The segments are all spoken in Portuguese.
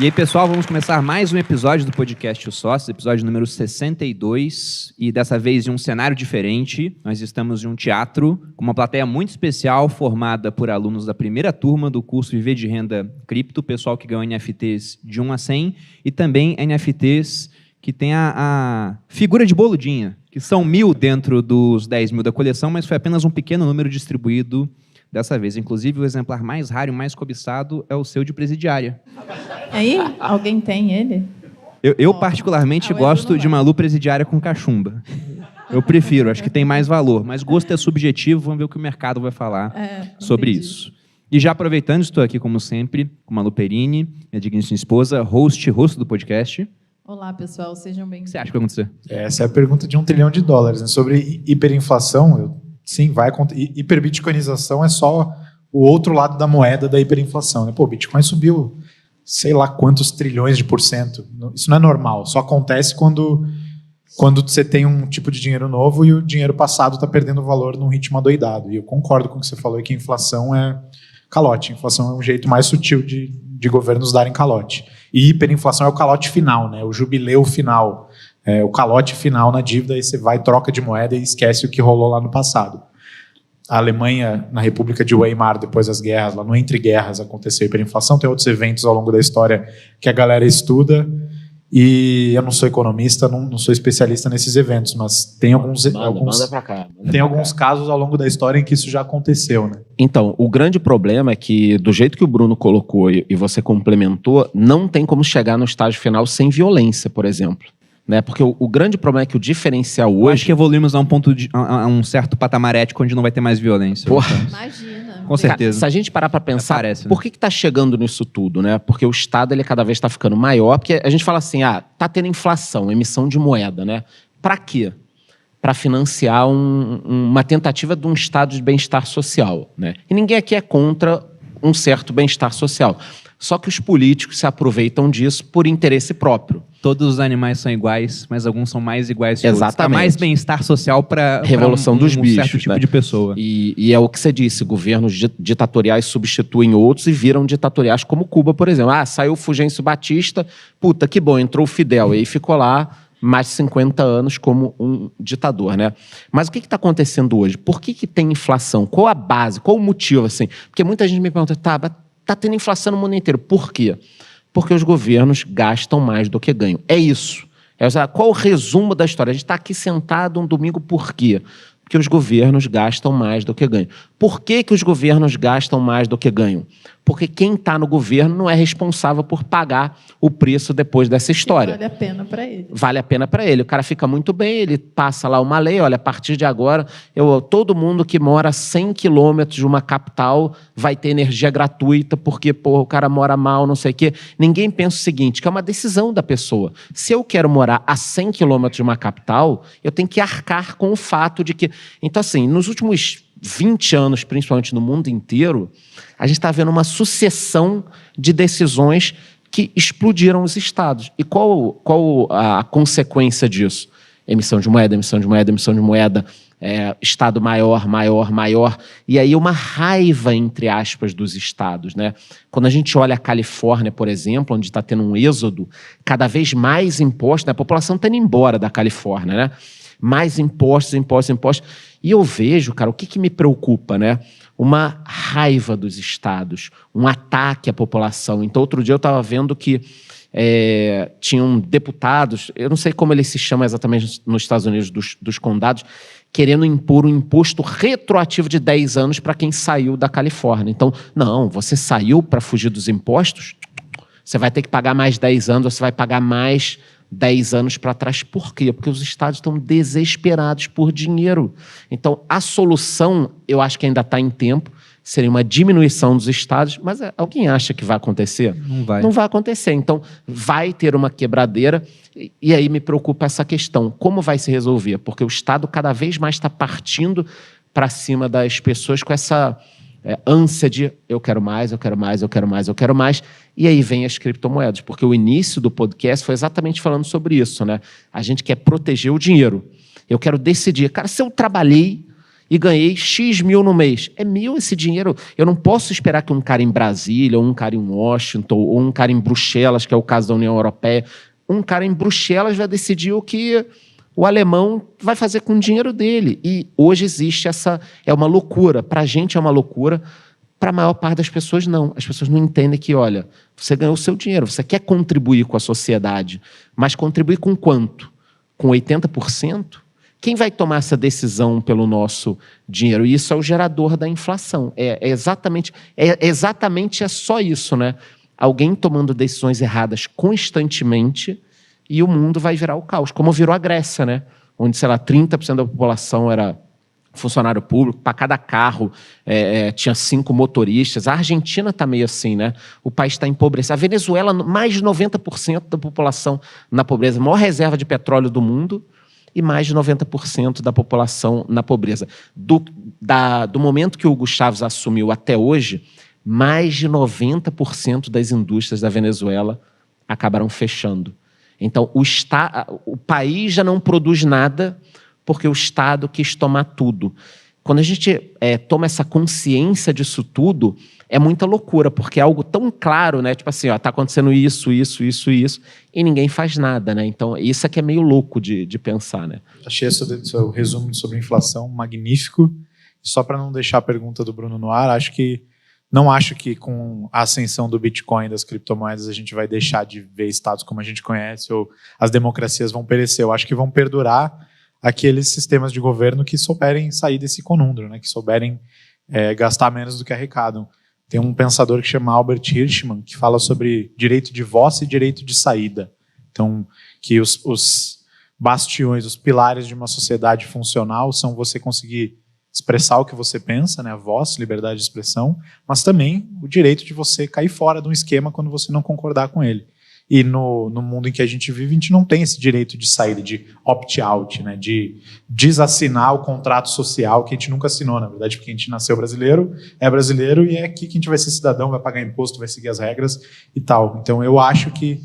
E aí, pessoal, vamos começar mais um episódio do podcast O Sócio, episódio número 62, e dessa vez em um cenário diferente. Nós estamos em um teatro com uma plateia muito especial, formada por alunos da primeira turma do curso Viver de Renda Cripto, pessoal que ganhou NFTs de 1 a 100, e também NFTs que tem a figura de boludinha, que são 1.000 dentro dos 10.000 da coleção, mas foi apenas um pequeno número distribuído dessa vez. Inclusive, o exemplar mais raro e mais cobiçado é o seu de presidiária. Aí, alguém tem ele? Eu particularmente gosto de Malu presidiária com cachumba. Eu prefiro, acho que tem mais valor. Mas gosto é subjetivo, vamos ver o que o mercado vai falar sobre isso. E já aproveitando, estou aqui, como sempre, com Malu Perini, minha digníssima esposa, host do podcast. Olá, pessoal, sejam bem-vindos. O que você acha que vai acontecer? Essa é a pergunta de $1 trilhão, né? Sobre hiperinflação, sim, vai acontecer. Hiperbitcoinização é só o outro lado da moeda da hiperinflação, né? Pô, o Bitcoin subiu sei lá quantos trilhões de %. Isso não é normal, só acontece quando você tem um tipo de dinheiro novo e o dinheiro passado está perdendo valor num ritmo adoidado. E eu concordo com o que você falou, que a inflação é calote. A inflação é um jeito mais sutil de governos darem calote. E hiperinflação é o calote final, né? O jubileu final, o calote final na dívida, aí você vai, troca de moeda e esquece o que rolou lá no passado. A Alemanha, na República de Weimar, depois das guerras, lá no Entre Guerras, aconteceu hiperinflação. Tem outros eventos ao longo da história que a galera estuda. E eu não sou economista, não sou especialista nesses eventos, mas tem alguns casos ao longo da história em que isso já aconteceu, né? Então, o grande problema é que, do jeito que o Bruno colocou e você complementou, não tem como chegar no estágio final sem violência, por exemplo. Né? Porque o grande problema é que o diferencial hoje... Eu acho que evoluímos a um certo patamar ético onde não vai ter mais violência. Porra. Imagina. Com certeza. Se a gente parar para pensar, parece, por que está chegando nisso tudo? Né? Porque o Estado ele cada vez está ficando maior, porque a gente fala assim, tá tendo inflação, emissão de moeda. Né? Para quê? Para financiar uma tentativa de um estado de bem-estar social. Né? E ninguém aqui é contra um certo bem-estar social. Só que os políticos se aproveitam disso por interesse próprio. Todos os animais são iguais, mas alguns são mais iguais que outros. Exatamente. Há mais bem-estar social para Revolução dos bichos, certo tipo de pessoa. E é o que você disse, governos ditatoriais substituem outros e viram ditatoriais como Cuba, por exemplo. Saiu o Fulgêncio Batista, puta, que bom, entrou o Fidel. E aí ficou lá mais de 50 anos como um ditador, né? Mas o que está acontecendo hoje? Por que tem inflação? Qual a base? Qual o motivo, assim? Porque muita gente me pergunta, tá tendo inflação no mundo inteiro. Por quê? Porque os governos gastam mais do que ganham. É isso. Qual o resumo da história? A gente está aqui sentado um domingo por quê? Porque os governos gastam mais do que ganham. Por que os governos gastam mais do que ganham? Porque quem está no governo não é responsável por pagar o preço depois dessa história. Vale a pena para ele. Vale a pena para ele. O cara fica muito bem, ele passa lá uma lei, olha, a partir de agora, todo mundo que mora a 100 quilômetros de uma capital vai ter energia gratuita porque, o cara mora mal, não sei o quê. Ninguém pensa o seguinte, que é uma decisão da pessoa. Se eu quero morar a 100 quilômetros de uma capital, eu tenho que arcar com o fato de que... Então, assim, nos últimos 20 anos, principalmente no mundo inteiro, a gente está vendo uma sucessão de decisões que explodiram os estados. E qual a consequência disso? Emissão de moeda, emissão de moeda, emissão de moeda, estado maior, maior, maior. E aí uma raiva, entre aspas, dos estados. Né? Quando a gente olha a Califórnia, por exemplo, onde está tendo um êxodo, cada vez mais impostos, né? A população está indo embora da Califórnia, né? Mais impostos, impostos, impostos. E eu vejo, cara, o que me preocupa, né? Uma raiva dos estados, um ataque à população. Então, outro dia eu estava vendo que tinham deputados, eu não sei como eles se chamam exatamente nos Estados Unidos, dos condados, querendo impor um imposto retroativo de 10 anos para quem saiu da Califórnia. Então, não, você saiu para fugir dos impostos, você vai ter que pagar mais 10 anos, você vai pagar mais 10 anos para trás. Por quê? Porque os estados estão desesperados por dinheiro. Então, a solução, eu acho que ainda está em tempo, seria uma diminuição dos estados, mas alguém acha que vai acontecer? Não vai. Não vai acontecer. Então, vai ter uma quebradeira e aí me preocupa essa questão. Como vai se resolver? Porque o Estado cada vez mais está partindo para cima das pessoas com essa ânsia de eu quero mais, eu quero mais, eu quero mais, eu quero mais. E aí vem as criptomoedas, porque o início do podcast foi exatamente falando sobre isso, né? A gente quer proteger o dinheiro. Eu quero decidir, cara, se eu trabalhei e ganhei X mil no mês. É meu esse dinheiro. Eu não posso esperar que um cara em Brasília, ou um cara em Washington, ou um cara em Bruxelas, que é o caso da União Europeia, um cara em Bruxelas vai decidir o que o alemão vai fazer com o dinheiro dele. E hoje existe essa... É uma loucura. Para a gente é uma loucura. Para a maior parte das pessoas, não. As pessoas não entendem que, olha, você ganhou o seu dinheiro, você quer contribuir com a sociedade, mas contribuir com quanto? Com 80%? Quem vai tomar essa decisão pelo nosso dinheiro? E isso é o gerador da inflação. É exatamente só isso, né? Alguém tomando decisões erradas constantemente e o mundo vai virar o caos, como virou a Grécia, né? Onde, sei lá, 30% da população era funcionário público, para cada carro tinha 5 motoristas. A Argentina está meio assim, né? O país está empobrecido. A Venezuela, mais de 90% da população na pobreza, a maior reserva de petróleo do mundo, e mais de 90% da população na pobreza. Do momento que o Hugo Chávez assumiu até hoje, mais de 90% das indústrias da Venezuela acabaram fechando. Então, o país já não produz nada porque o Estado quis tomar tudo. Quando a gente toma essa consciência disso tudo, é muita loucura, porque é algo tão claro, né? Tipo assim, ó, tá acontecendo isso, e ninguém faz nada, né? Então, isso aqui é meio louco de pensar, né? Achei o resumo sobre inflação magnífico. Só para não deixar a pergunta do Bruno no ar, não acho que com a ascensão do Bitcoin e das criptomoedas a gente vai deixar de ver estados como a gente conhece ou as democracias vão perecer. Eu acho que vão perdurar aqueles sistemas de governo que souberem sair desse conundro, né? Que souberem gastar menos do que arrecadam. Tem um pensador que chama Albert Hirschman, que fala sobre direito de voz e direito de saída. Então, que os bastiões, os pilares de uma sociedade funcional são você conseguir expressar o que você pensa, né, a voz, liberdade de expressão, mas também o direito de você cair fora de um esquema quando você não concordar com ele. E no mundo em que a gente vive, a gente não tem esse direito de saída, de opt-out, né, de desassinar o contrato social que a gente nunca assinou, na verdade, porque a gente nasceu brasileiro, é brasileiro e é aqui que a gente vai ser cidadão, vai pagar imposto, vai seguir as regras e tal. Então eu acho que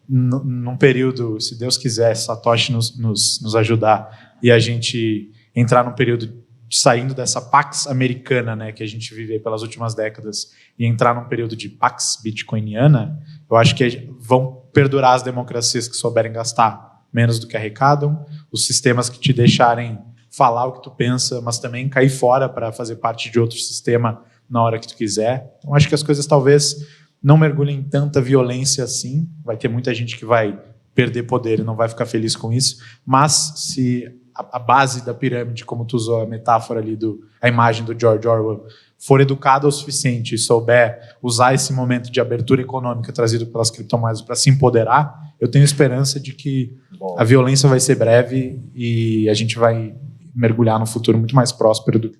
num período, se Deus quiser, Satoshi nos ajudar e a gente entrar num período saindo dessa Pax americana, né, que a gente vive aí pelas últimas décadas e entrar num período de Pax bitcoiniana, eu acho que vão perdurar as democracias que souberem gastar menos do que arrecadam, os sistemas que te deixarem falar o que tu pensa, mas também cair fora para fazer parte de outro sistema na hora que tu quiser. Então acho que as coisas talvez não mergulhem em tanta violência assim, vai ter muita gente que vai perder poder e não vai ficar feliz com isso, mas se a base da pirâmide, como tu usou a metáfora ali, a imagem do George Orwell, for educada o suficiente e souber usar esse momento de abertura econômica trazido pelas criptomoedas para se empoderar, eu tenho esperança de que a violência vai ser breve e a gente vai mergulhar num futuro muito mais próspero do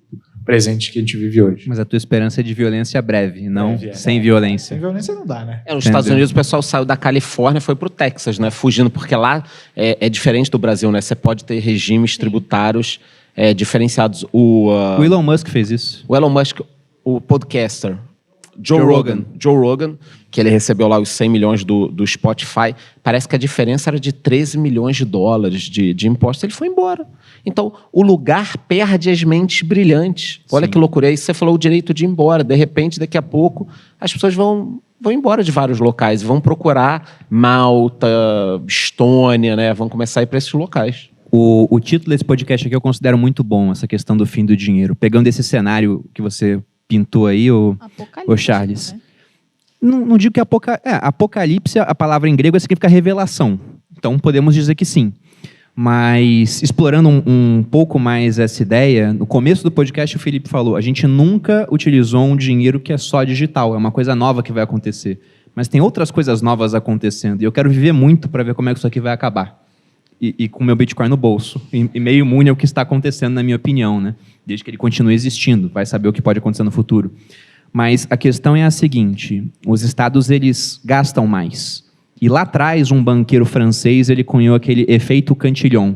presente que a gente vive hoje. Mas a tua esperança é de violência breve, não Breve, sem violência. Sem violência não dá, né? Nos Estados Unidos o pessoal saiu da Califórnia e foi para o Texas, né? Fugindo, porque lá é diferente do Brasil, né? Você pode ter regimes tributários diferenciados. O Elon Musk fez isso. O Elon Musk, o podcaster, Joe Rogan, que ele recebeu lá os 100 milhões do Spotify, parece que a diferença era de 13 milhões de dólares de impostos. Ele foi embora. Então, o lugar perde as mentes brilhantes. Olha que loucura. Aí você falou o direito de ir embora. De repente, daqui a pouco, as pessoas vão embora de vários locais. Vão procurar Malta, Estônia, né? Vão começar a ir para esses locais. O título desse podcast aqui eu considero muito bom, essa questão do fim do dinheiro. Pegando esse cenário que você pintou aí, ô Charles. Né? Não digo que apocalipse, a palavra em grego significa revelação. Então podemos dizer que sim. Mas explorando um pouco mais essa ideia, no começo do podcast o Felipe falou, a gente nunca utilizou um dinheiro que é só digital, é uma coisa nova que vai acontecer. Mas tem outras coisas novas acontecendo e eu quero viver muito para ver como é que isso aqui vai acabar. E com o meu Bitcoin no bolso. E meio imune ao que está acontecendo, na minha opinião, né? Desde que ele continue existindo, vai saber o que pode acontecer no futuro. Mas a questão é a seguinte, os estados eles gastam mais. E lá atrás, um banqueiro francês ele cunhou aquele efeito Cantillon,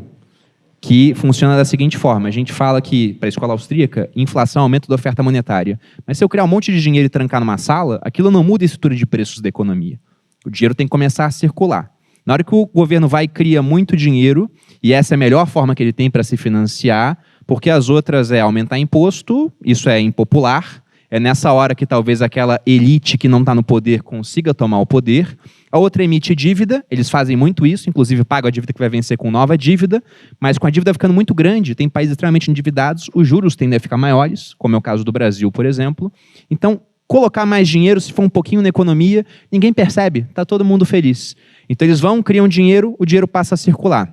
que funciona da seguinte forma. A gente fala que, para a escola austríaca, inflação é aumento da oferta monetária. Mas se eu criar um monte de dinheiro e trancar numa sala, aquilo não muda a estrutura de preços da economia. O dinheiro tem que começar a circular. Na hora que o governo vai e cria muito dinheiro, e essa é a melhor forma que ele tem para se financiar, porque as outras é aumentar imposto, isso é impopular, é nessa hora que talvez aquela elite que não está no poder consiga tomar o poder. A outra emite dívida, eles fazem muito isso, inclusive pagam a dívida que vai vencer com nova dívida, mas com a dívida ficando muito grande, tem países extremamente endividados, os juros tendem a ficar maiores, como é o caso do Brasil, por exemplo. Então, colocar mais dinheiro, se for um pouquinho na economia, ninguém percebe, está todo mundo feliz. Então eles vão, criam dinheiro, o dinheiro passa a circular.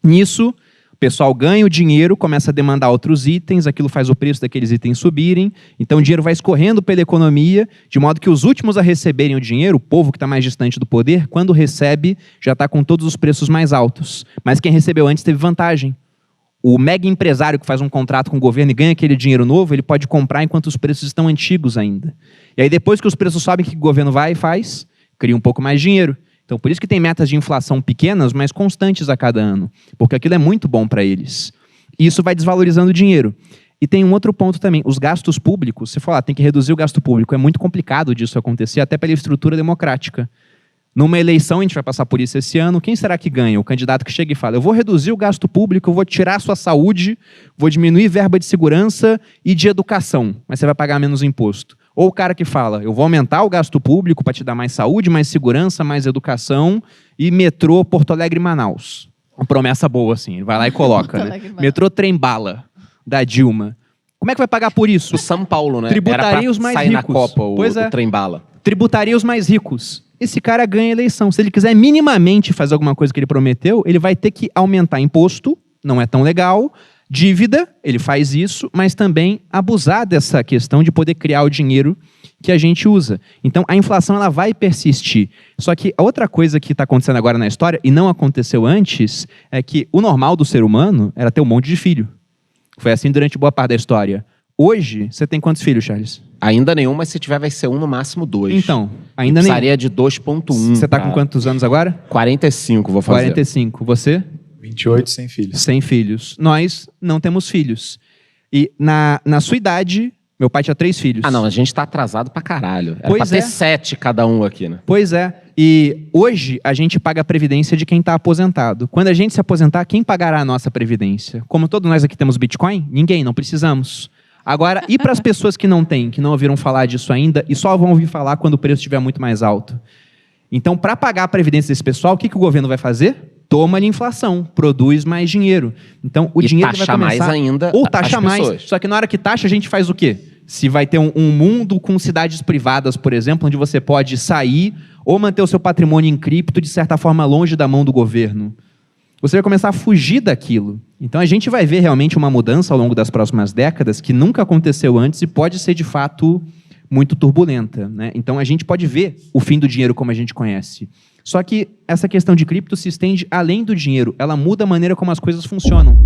Nisso, o pessoal ganha o dinheiro, começa a demandar outros itens, aquilo faz o preço daqueles itens subirem, então o dinheiro vai escorrendo pela economia, de modo que os últimos a receberem o dinheiro, o povo que está mais distante do poder, quando recebe, já está com todos os preços mais altos. Mas quem recebeu antes teve vantagem. O mega empresário que faz um contrato com o governo e ganha aquele dinheiro novo, ele pode comprar enquanto os preços estão antigos ainda. E aí depois que os preços sobem, o que o governo vai e faz? Cria um pouco mais de dinheiro. Então por isso que tem metas de inflação pequenas, mas constantes a cada ano. Porque aquilo é muito bom para eles. E isso vai desvalorizando o dinheiro. E tem um outro ponto também. Os gastos públicos, você fala, tem que reduzir o gasto público. É muito complicado disso acontecer, até pela estrutura democrática. Numa eleição, a gente vai passar por isso esse ano, quem será que ganha? O candidato que chega e fala, eu vou reduzir o gasto público, eu vou tirar a sua saúde, vou diminuir verba de segurança e de educação, mas você vai pagar menos imposto. Ou o cara que fala, eu vou aumentar o gasto público para te dar mais saúde, mais segurança, mais educação e metrô Porto Alegre e Manaus. Uma promessa boa, assim, ele vai lá e coloca, né? Metrô Trem-Bala, da Dilma. Como é que vai pagar por isso? O São Paulo, né? Tributaria Era pra os mais sair ricos. na Copa Pois é. o trem-bala. Tributaria os mais ricos. Esse cara ganha a eleição. Se ele quiser minimamente fazer alguma coisa que ele prometeu, ele vai ter que aumentar imposto, não é tão legal, dívida, ele faz isso, mas também abusar dessa questão de poder criar o dinheiro que a gente usa. Então, a inflação ela vai persistir. Só que a outra coisa que está acontecendo agora na história, e não aconteceu antes, é que o normal do ser humano era ter um monte de filho. Foi assim durante boa parte da história. Hoje, você tem quantos filhos, Charles? Ainda nenhum, mas se tiver vai ser um, no máximo 2. Então, ainda nem. Precisaria de 2,1. Você está com quantos anos agora? 45, vou fazer. 45. Você? 28 sem filhos. Sem filhos. Nós não temos filhos. E na sua idade, meu pai tinha 3 filhos. Ah, não, a gente tá atrasado pra caralho. Era Pois pra é. ter 7 cada um aqui, né? Pois é. E hoje a gente paga a previdência de quem está aposentado. Quando a gente se aposentar, quem pagará a nossa previdência? Como todos nós aqui temos Bitcoin? Ninguém, não precisamos. Agora, e para as pessoas que não têm, que não ouviram falar disso ainda e só vão ouvir falar quando o preço estiver muito mais alto? Então, para pagar a previdência desse pessoal, o que o governo vai fazer? Toma-lhe inflação, produz mais dinheiro. Então, o E dinheiro vai taxa começar... mais ainda Ou taxa as mais. pessoas. Só que na hora que taxa, a gente faz o quê? Se vai ter um mundo com cidades privadas, por exemplo, onde você pode sair ou manter o seu patrimônio em cripto, de certa forma, longe da mão do governo. Você vai começar a fugir daquilo. Então a gente vai ver realmente uma mudança ao longo das próximas décadas que nunca aconteceu antes e pode ser, de fato, muito turbulenta, né? Então a gente pode ver o fim do dinheiro como a gente conhece. Só que essa questão de cripto se estende além do dinheiro. Ela muda a maneira como as coisas funcionam.